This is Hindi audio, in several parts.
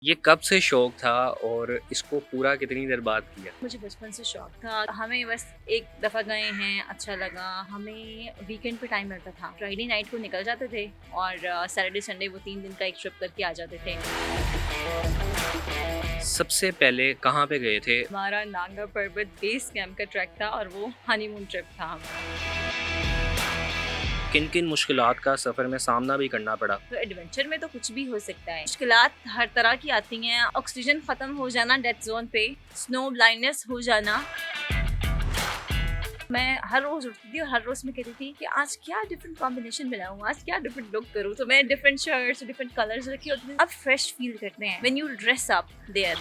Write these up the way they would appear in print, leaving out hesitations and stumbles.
ये कब से शौक था और इसको पूरा कितनी देर बाद किया? मुझे बचपन से शौक था। हमें बस एक दफ़ा गए हैं, अच्छा लगा। हमें वीकेंड पे टाइम मिलता था, फ्राइडे नाइट को निकल जाते थे और सैटरडे संडे वो 3 दिन का एक ट्रिप करके आ जाते थे। सबसे पहले कहाँ पे गए थे? हमारा नांगा पर्वत बेस कैंप का ट्रैक था और वो हनीमून ट्रिप था हमारा। किन किन मुश्किलात का सफ़र में सामना भी करना पड़ा? तो एडवेंचर में तो कुछ भी हो सकता है। मुश्किलात हर तरह की आती हैं। ऑक्सीजन ख़त्म हो जाना डेथ जोन पे, स्नो ब्लाइंडनेस हो जाना। मैं हर रोज़ उठती थी और हर रोज़ मैं कहती थी कि आज क्या डिफरेंट कॉम्बिनेशन बनाऊँ, आज क्या डिफरेंट लुक करूँ। तो मैं डिफरेंट शर्ट्स, डिफरेंट कलर्स रखी होती थी। अब फ्रेश फील करते हैं when you dress up there.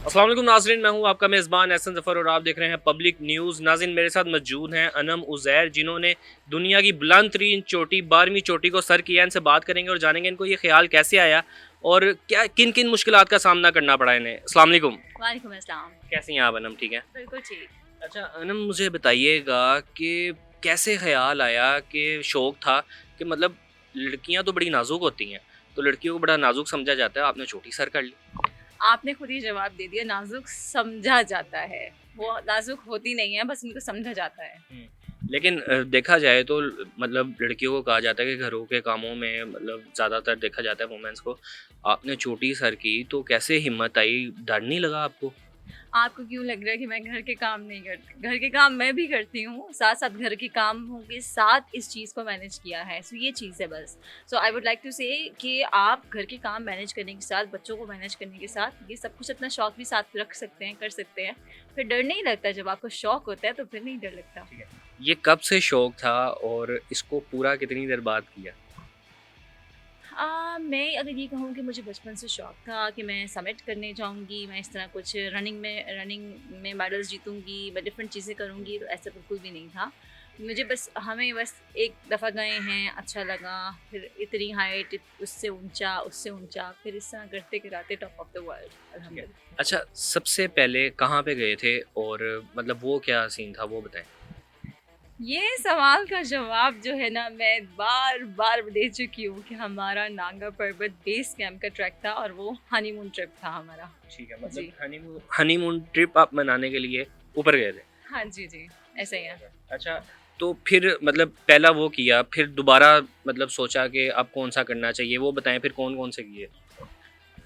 अस्सलाम वालेकुम नाज़रीन, मैं हूँ आपका मेज़बान एहसन ज़फ़र और आप देख रहे हैं पब्लिक न्यूज़। नाज़रीन, मेरे साथ मौजूद हैं अनम उज़ैर, जिन्होंने दुनिया की बुलंद तरीन चोटी 12वीं चोटी को सर किया। इनसे बात करेंगे और जानेंगे इनको ये ख्याल कैसे आया और क्या किन किन मुश्किलात का सामना करना पड़ा इन्हें। अस्सलाम वालेकुम। वालेकुम अस्सलाम। कैसी हैं आप अनम? ठीक है। बिल्कुल ठीक। अच्छा अनम, मुझे बताइएगा कि कैसे ख्याल आया कि शौक़ था कि मतलब लड़कियां तो बड़ी नाजुक होती हैं, तो लड़कियों को बड़ा नाजुक समझा जाता है, आपने छोटी सर कर ली। आपने खुद ही जवाब दे दिया, नाजुक समझा जाता है। वो नाजुक होती नहीं है, बस उनको समझा जाता है। लेकिन देखा जाए तो मतलब लड़कियों को कहा जाता है कि घरों के कामों में मतलब ज़्यादातर देखा जाता है वुमेन्स को। आपने छोटी सर की तो कैसे हिम्मत आई? डर नहीं लगा आपको? आपको क्यों लग रहा है कि मैं घर के काम नहीं करती? घर के काम मैं भी करती हूँ, साथ-साथ घर के कामों के साथ इस चीज़ को मैनेज किया है। सो ये चीज़ है बस। सो आई वुड लाइक टू से कि आप घर के काम मैनेज करने के साथ, बच्चों को मैनेज करने के साथ, ये सब कुछ अपना शौक भी साथ रख सकते हैं, कर सकते हैं। फिर डर नहीं लगता। जब आपको शौक होता है तो फिर नहीं डर लगता। ठीक है। ये कब से शौक था और इसको पूरा कितनी देर बाद किया? मैं अगर ये कहूँ कि मुझे बचपन से शौक था कि मैं समिट करने जाऊँगी, मैं इस तरह कुछ रनिंग में मेडल्स जीतूँगी, मैं डिफरेंट चीज़ें करूँगी, तो ऐसा बिल्कुल भी नहीं था। हमें बस एक दफ़ा गए हैं, अच्छा लगा, फिर इतनी हाइट, उससे ऊँचा, फिर इस तरह करते-कराते टॉप ऑफ द वर्ल्ड ठीक है। अल्हम्दुलिल्लाह। अच्छा, सबसे पहले कहाँ पे गए थे और मतलब वो क्या सीन था वो बताएं। ये सवाल का जवाब जो है ना, मैं बार-बार दे चुकी हूँ कि हमारा नांगा पर्वत बेस कैंप का ट्रैक था और वो हनीमून ट्रिप था हमारा। ठीक है, जी। मतलब हनीमून ट्रिप आप मनाने के लिए ऊपर गए थे। हाँ जी, जी। ऐसा ही है। अच्छा, तो फिर मतलब पहला वो किया, फिर दोबारा मतलब सोचा कि अब कौन-सा करना चाहिए, वो बताएँ फिर कौन-कौन से किए?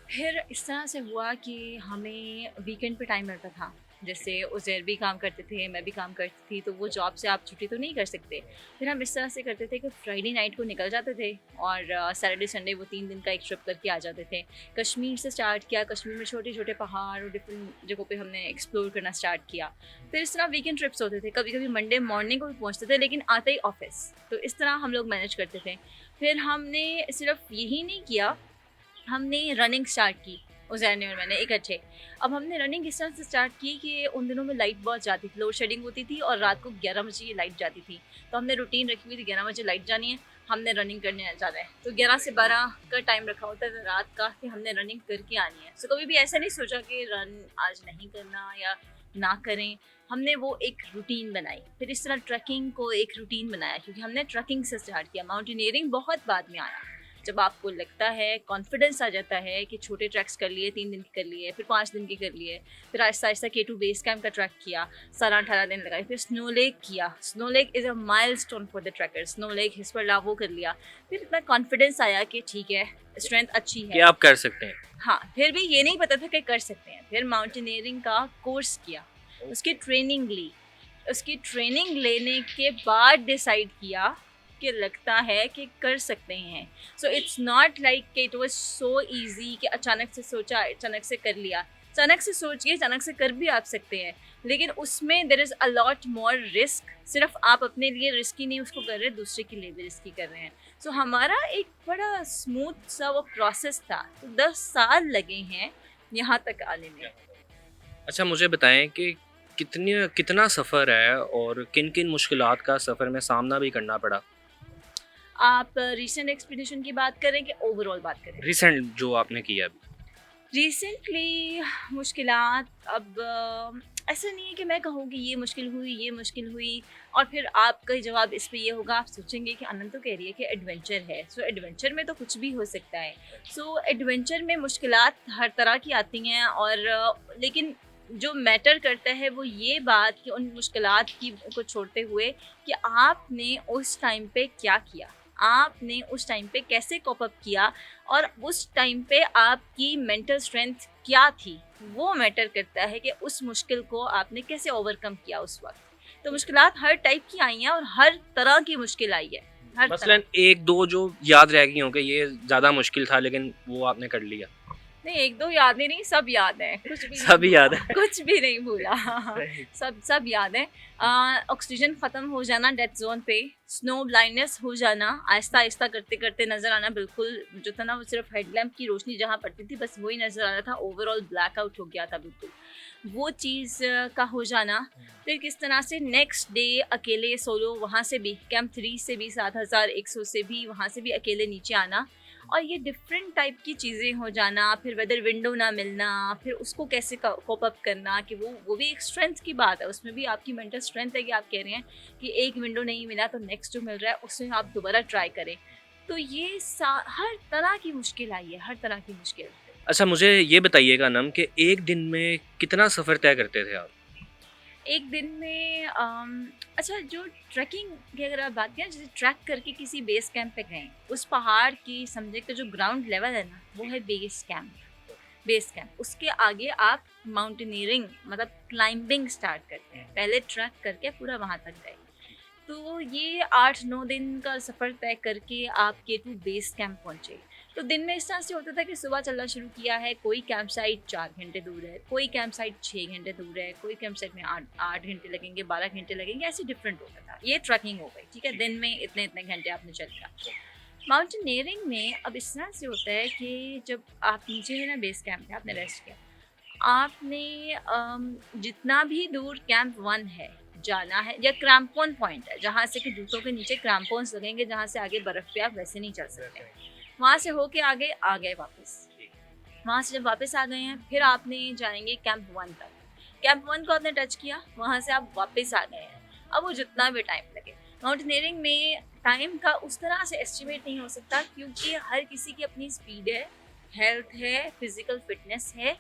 फिर इस तरह से हुआ कि हमें वीकेंड पे टाइम मिलता था। जैसे उज़ैर भी काम करते थे, मैं भी काम करती थी, तो वो जॉब से आप छुट्टी तो नहीं कर सकते। फिर हम इस तरह से करते थे कि फ्राइडे नाइट को निकल जाते थे और सैटरडे संडे वो 3 दिन का एक ट्रिप करके आ जाते थे। कश्मीर से स्टार्ट किया, कश्मीर में छोटे-छोटे पहाड़ और डिफरेंट जगहों पे हमने एक्सप्लोर करना स्टार्ट किया। फिर इस तरह वीकेंड ट्रिप्स होते थे, कभी-कभी मंडे मॉर्निंग को भी पहुँचते थे, लेकिन आते ही ऑफ़िस। तो इस तरह हम लोग मैनेज करते थे। फिर हमने सिर्फ़ यही नहीं किया, हमने रनिंग स्टार्ट की, उज़ैर ने और मैंने इकट्ठे। अब हमने रनिंग इस तरह से स्टार्ट की कि उन दिनों में लाइट बहुत जाती थी, लोड शेडिंग होती थी और रात को 11 बजे ये लाइट जाती थी। तो हमने रूटीन रखी हुई थी, 11 बजे लाइट जानी है, हमने रनिंग करने जाना है। तो 11 से 12 का टाइम रखा होता है रात का कि हमने रनिंग करके आनी है। सो कभी भी ऐसा नहीं सोचा कि रन आज नहीं करना या ना करें। हमने वो एक रूटीन बनाई। फिर इस तरह ट्रैकिंग को एक रूटीन बनाया, क्योंकि हमने ट्रैकिंग से स्टार्ट किया, माउंटेनियरिंग बहुत बाद में आया। जब आपको लगता है, कॉन्फिडेंस आ जाता है कि छोटे ट्रैक्स कर लिए, 3 दिन के कर लिए, फिर 5 दिन के कर लिए, फिर आहिस्ता-आहिस्ता K2 बेस कैंप का ट्रैक किया, 17-18 दिन लगाए, फिर स्नो लेक किया। Snow lake is a milestone for the trekkers. Snow lake, Hispar La वो कर लिया। फिर इतना कॉन्फिडेंस आया कि ठीक है, स्ट्रेंथ अच्छी कि है। आप कर सकते हैं। हाँ, फिर भी ये नहीं पता था कि कर सकते हैं। फिर माउंटेनियरिंग का कोर्स किया, उसकी ट्रेनिंग ली। उसकी ट्रेनिंग लेने के बाद डिसाइड किया कि लगता है कि कर सकते हैं। सो इट्स नॉट लाइक कि इट वाज सो इजी कि अचानक से सोचा, अचानक से कर लिया। अचानक से सोच के अचानक से कर भी आप सकते हैं, लेकिन उसमें there is a lot more risk. सिर्फ आप अपने लिए रिस्की नहीं उसको कर रहे, दूसरे के लिए भी रिस्की कर रहे हैं। सो हमारा एक बड़ा स्मूथ सा वो प्रोसेस था। तो 10 साल लगे हैं यहाँ तक आने में। अच्छा, मुझे बताएँ कि कितना सफ़र है और किन-किन मुश्किलात का सफ़र में सामना भी करना पड़ा? आप रिसेंट एक्सपीडिशन की बात करें कि ओवरऑल बात करें? रिसेंट जो आपने किया अभी। रिसेंटली मुश्किलात, अब ऐसा नहीं है कि मैं कहूँगी ये मुश्किल हुई, ये मुश्किल हुई, और फिर आपका जवाब इस पे ये होगा, आप सोचेंगे कि अनंत तो कह रही है कि एडवेंचर है, सो एडवेंचर में तो कुछ भी हो सकता है। सो एडवेंचर में मुश्किलात हर तरह की आती हैं, और लेकिन जो मैटर करता है वो ये बात कि उन मुश्किलात की को छोड़ते हुए कि आपने उस टाइम पे क्या किया, आपने उस टाइम पे कैसे कोप अप किया, और उस टाइम पे आपकी मेंटल स्ट्रेंथ क्या थी, वो मैटर करता है कि उस मुश्किल को आपने कैसे ओवरकम किया उस वक्त। तो मुश्किलात हर टाइप की आई हैं और हर तरह की मुश्किल आई है, हर मसलन तरह। एक दो जो याद रह गई होंगे, ये ज़्यादा मुश्किल था लेकिन वो आपने कर लिया। नहीं, एक दो याद नहीं, सब याद है, कुछ भी नहीं सभी याद भूला, है। कुछ भी नहीं भूला। सही। सब याद है। ऑक्सीजन ख़त्म हो जाना डेथ जोन पे, स्नो ब्लाइंडनेस हो जाना, आहिस्ता आहिस्ता करते करते नज़र आना, बिल्कुल जो था ना वो सिर्फ हेडलैम्प की रोशनी जहाँ पड़ती थी बस वही नज़र आ रहा था, ओवरऑल ब्लैकआउट हो गया था बिल्कुल, वो चीज़ का हो जाना। फिर किस तरह से नेक्स्ट डे अकेले सोलो, वहाँ से भी कैंप 3 से भी 7100 से भी वहाँ से भी अकेले नीचे आना, और ये डिफरेंट टाइप की चीज़ें हो जाना, फिर वेदर विंडो ना मिलना, फिर उसको कैसे कोप अप करना, कि वो भी एक स्ट्रेंथ की बात है, उसमें भी आपकी मेंटल स्ट्रेंथ है कि आप कह रहे हैं कि एक विंडो नहीं मिला तो नेक्स्ट जो मिल रहा है उसमें आप दोबारा ट्राई करें। तो ये हर तरह की मुश्किल आई है, हर तरह की मुश्किल। अच्छा, मुझे ये बताइएगा नम कि एक दिन में कितना सफ़र तय करते थे आप? एक दिन में अच्छा, जो ट्रैकिंग की अगर आप बात करें, जैसे ट्रैक करके किसी बेस कैंप पे गए, उस पहाड़ की समझे कि जो ग्राउंड लेवल है ना वो है बेस कैंप। बेस कैंप उसके आगे आप माउंटेनियरिंग मतलब क्लाइंबिंग स्टार्ट करते हैं, पहले ट्रैक करके पूरा वहाँ तक गए। तो ये 8-9 दिन का सफ़र तय करके आप K2 बेस कैंप पहुँचे। तो दिन में इस तरह से होता था कि सुबह चलना शुरू किया है, कोई कैंप साइट 4 घंटे दूर है, कोई कैंप साइट 6 घंटे दूर है, कोई कैंप साइट में 8 घंटे लगेंगे, 12 घंटे लगेंगे, ऐसे डिफरेंट होता था। ये ट्रैकिंग हो गई, ठीक है, दिन में इतने इतने घंटे आपने चल लिया। माउंटेनियरिंग में अब इस तरह से होता है कि जब आप नीचे है ना बेस कैंप पे आपने रेस्ट किया, आपने जितना भी दूर कैंप 1 है जाना है, या क्रैम्पोन पॉइंट है जहाँ से कि जूतों के नीचे क्रैम्पोन्स लगेंगे, जहाँ से आगे बर्फ़ पे आप वैसे नहीं चल सकते, वहाँ से होके आगे आ गए वापस। वहाँ से जब वापस आ गए हैं फिर आपने जाएंगे कैंप 1 तक। कैंप 1 को आपने टच किया, वहाँ से आप वापस आ गए हैं। अब वो जितना भी टाइम लगे, माउंटेनियरिंग में टाइम का उस तरह से एस्टिमेट नहीं हो सकता, क्योंकि हर किसी की अपनी स्पीड है, हेल्थ है, फिजिकल फिटनेस है।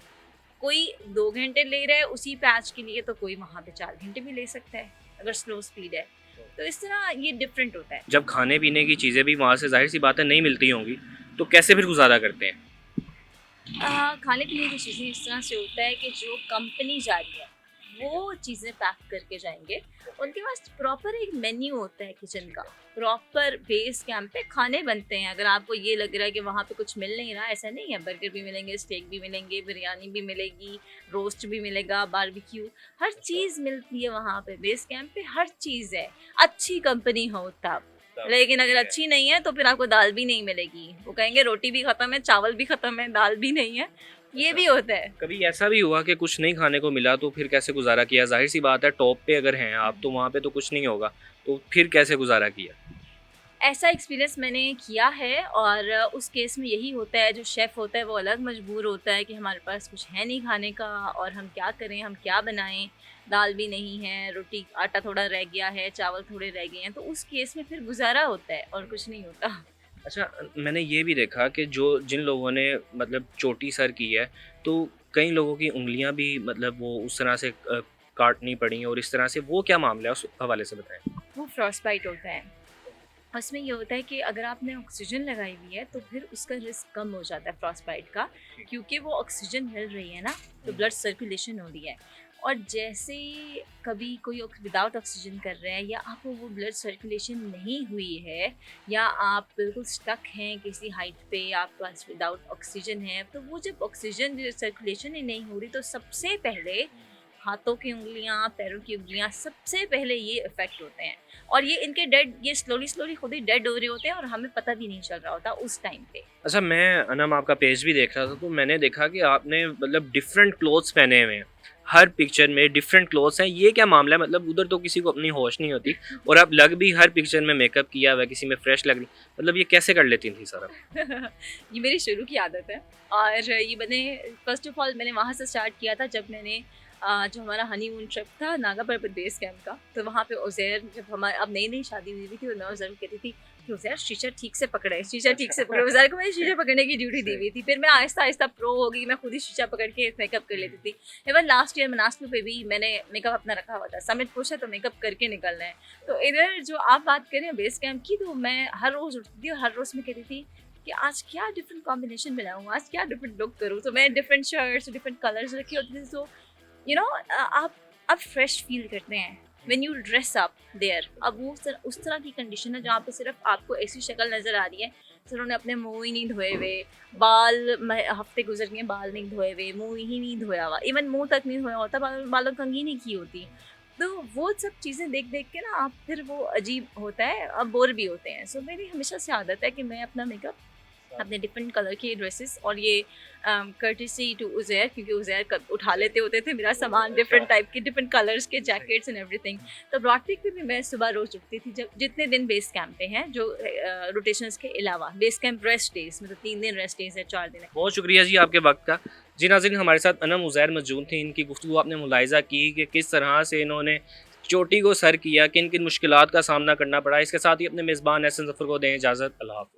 कोई 2 घंटे ले रहा है उसी पैच के लिए, तो कोई वहाँ पे 4 घंटे भी ले सकता है अगर स्लो स्पीड है। तो इस तरह ये डिफरेंट होता है। जब खाने पीने की चीज़ें भी वहाँ से ज़ाहिर सी बात है नहीं मिलती होंगी, तो कैसे फिर गुजारा करते हैं? खाने पीने की चीज़ें इस तरह से होता है कि जो कंपनी जा रही है वो चीज़ें पैक करके जाएंगे, उनके पास प्रॉपर एक मेन्यू होता है किचन का, प्रॉपर बेस कैंप पे खाने बनते हैं। अगर आपको ये लग रहा है कि वहाँ पे कुछ मिल नहीं रहा, ऐसा नहीं है, बर्गर भी मिलेंगे, स्टेक भी मिलेंगे, बिरयानी भी मिलेगी, रोस्ट भी मिलेगा, बारबेक्यू, हर चीज़ मिलती है वहाँ पे बेस कैंप पे, हर चीज़ है। अच्छी कंपनी हो तब, लेकिन अगर अच्छी नहीं है तो फिर आपको दाल भी नहीं मिलेगी, वो कहेंगे रोटी भी ख़त्म है, चावल भी ख़त्म है, दाल भी नहीं है, ये भी होता है। कभी ऐसा भी हुआ कि कुछ नहीं खाने को मिला तो फिर कैसे गुजारा किया? ज़ाहिर सी बात है टॉप पे अगर हैं आप तो वहाँ पे तो कुछ नहीं होगा, तो फिर कैसे गुजारा किया? ऐसा एक्सपीरियंस मैंने किया है, और उस केस में यही होता है, जो शेफ़ होता है वो अलग मजबूर होता है कि हमारे पास कुछ है नहीं खाने का और हम क्या करें, हम क्या बनाएं, दाल भी नहीं है, रोटी आटा थोड़ा रह गया है, चावल थोड़े रह गए हैं, तो उस केस में फिर गुजारा होता है और कुछ नहीं होता। अच्छा, मैंने ये भी देखा कि जो जिन लोगों ने मतलब चोटी सर की है, तो कई लोगों की उँगलियाँ भी मतलब वो उस तरह से काटनी पड़ी और इस तरह से, वो क्या मामला है उस हवाले से बताएँ? वो फ्रॉस्टबाइट होता है। उसमें ये होता है कि अगर आपने ऑक्सीजन लगाई हुई है तो फिर उसका रिस्क कम हो जाता है फ्रॉस्टबाइट का, क्योंकि वो ऑक्सीजन मिल रही है ना, तो ब्लड सर्कुलेशन हो रही है। और जैसे ही कभी कोई विदाउट ऑक्सीजन कर रहा है, या आपको वो ब्लड सर्कुलेशन नहीं हुई है, या आप बिल्कुल स्टक हैं किसी हाइट पे, आपके पास विदाउट ऑक्सीजन है, तो वो जब ऑक्सीजन सर्कुलेशन ही नहीं हो रही, तो सबसे पहले हाथों की उंगलियां, पैरों की उंगलियां, सबसे पहले ये इफेक्ट होते हैं। और ये इनके डेड, ये स्लोली स्लोली खुद ही डेड हो रहे होते हैं और हमें पता भी नहीं चल रहा होता उस टाइम पे। अच्छा, मैं अनम आपका पेज भी देख रहा था तो मैंने देखा कि आपने मतलब डिफरेंट क्लोथ्स पहने हुए हैं, हर पिक्चर में डिफरेंट क्लोथ्स हैं। ये क्या मामला है? मतलब उधर तो किसी को अपनी होश नहीं होती और आप लग भी हर पिक्चर में मेकअप किया हुआ है, किसी में फ्रेश लग रही, मतलब ये कैसे कर लेती थी सारा? ये मेरी शुरू की आदत है, और ये मैंने फर्स्ट ऑफ ऑल मैंने वहाँ से स्टार्ट किया था जब मैंने जो हमारा हनीमून ट्रिप था नागा पर्वत बेस कैंप का, तो वहाँ पे उज़ैर, जब हमारी अब नई नई शादी हुई हुई थी, तो मैं उज़ैर को कहती थी कि उज़ैर शीशा ठीक से पकड़े, शीशा ठीक से पकड़े। उज़ैर को मैंने शीशा पकड़ने की ड्यूटी दी हुई थी। फिर मैं आहिस्ता आहिस्ता प्रो हो गई, मैं खुद ही शीशा पकड़ के मेकअप कर लेती थी। इवन लास्ट ईयर मनासलू पे भी मैंने मेकअप अपना रखा हुआ था, समिट पुश है तो मेकअप करके निकलना है। तो इधर जो आप बात करें बेस कैंप की, तो मैं हर रोज़ उठती थी और हर रोज़ मैं कहती थी कि आज क्या डिफरेंट कॉम्बिनेशन बनाऊँ, आज क्या डिफरेंट लुक करूँ। तो मैं डिफरेंट शर्ट्स, डिफरेंट कलर्स रखी होती थी। तो आप फ्रेश फील करते हैं when you dress up there. अब वो उस तरह की कंडीशन है जहाँ पे सिर्फ आपको ऐसी शक्ल नज़र आ रही है, तो उन्होंने अपने मुंह ही नहीं धोए हुए, हफ्ते गुजर गए बाल नहीं धोए हुए, मुंह ही नहीं धोया हुआ, इवन मुंह तक नहीं धोया होता, बालों कंघी नहीं की होती। तो वो सब चीज़ें देख देख के ना आप फिर वो अजीब होता है, अब बोर भी होते हैं। सो मेरी हमेशा से आदत है कि मैं अपना मेकअप अपने डिफरेंट कलर के ड्रेसेस, और ये कर्टिसी टू उज़ैर, क्योंकि उज़ैर उठा लेते होते थे मेरा सामान, डिफरेंट टाइप के डिफरेंट कलर्स के जैकेट्स एंड एवरीथिंग। तो ब्रॉड पीक पे भी मैं सुबह रोज़ उठती थी, जब जितने दिन बेस कैंप पे हैं, जो रोटेशंस के अलावा बेस कैंप रेस्ट डेज, मतलब 3 दिन रेस्ट डेज है, 4 दिन है। बहुत शुक्रिया जी आपके वक्त का। जी नाज़रीन, हमारे साथ अनम उज़ैर मौजूद थी। इनकी गुफ्तगू आपने मुलाहिज़ा की कि किस तरह से इन्होंने चोटी को सर किया, किन किन मुश्किलात का सामना करना पड़ा। इसके साथ ही अपने मेज़बान एहसन ज़फ़र को दें इजाज़त। अल्लाह हाफ़िज़।